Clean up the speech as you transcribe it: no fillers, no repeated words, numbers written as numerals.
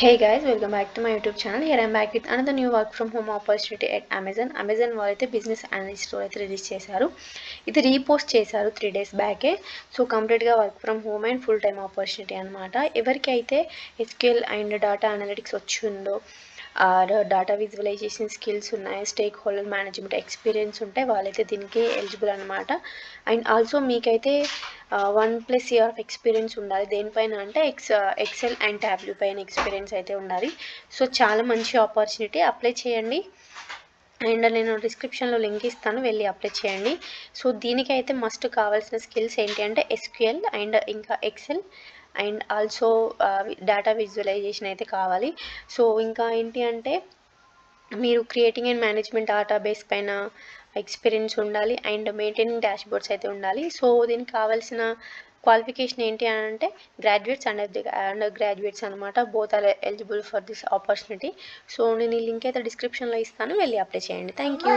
Hey guys, welcome back to my YouTube channel. Here I'm back with another new work from home opportunity at Amazon. Amazon వాళ్ళైతే business analyst అయితే release చేశారు. ఇది repost చేశారు 3 days బ్యాకే. So కంప్లీట్గా work from home and full time opportunity అనమాట. ఎవరికైతే SQL and data analytics వచ్చిందో, data visualisation skills ఉన్నాయి, స్టేక్ హోల్డర్ మేనేజ్మెంట్ ఎక్స్పీరియన్స్ ఉంటే వాళ్ళైతే దీనికి ఎలిజిబుల్ అనమాట. అండ్ ఆల్సో మీకైతే 1+ year ఆఫ్ ఎక్స్పీరియన్స్ ఉండాలి. దేనిపైన అంటే ఎక్సెల్ అండ్ ట్యాబ్లూ పైన ఎక్స్పీరియన్స్ అయితే ఉండాలి. సో చాలా మంచి ఆపర్చునిటీ, అప్లై చేయండి. అండ్ నేను డిస్క్రిప్షన్లో లింక్ ఇస్తాను, వెళ్ళి అప్లై చేయండి. సో దీనికైతే మస్ట్ కావాల్సిన స్కిల్స్ ఏంటి అంటే ఎస్క్యూఎల్ అండ్ ఇంకా Excel and also data visualisation అయితే కావాలి. సో ఇంకా ఏంటి అంటే మీరు క్రియేటింగ్ అండ్ మేనేజ్మెంట్ డేటాబేస్ పైన ఎక్స్పీరియన్స్ ఉండాలి అండ్ మెయింటైనింగ్ డాష్బోర్డ్స్ అయితే ఉండాలి. సో దీనికి కావాల్సిన క్వాలిఫికేషన్ ఏంటి అని అంటే గ్రాడ్యుయేట్స్ అండర్ గ్రాడ్యుయేట్స్ అనమాట. Both are eligible for this opportunity. సో నేను ఈ లింక్ అయితే డిస్క్రిప్షన్లో ఇస్తాను, వెళ్ళి అప్లై చేయండి. Thank you.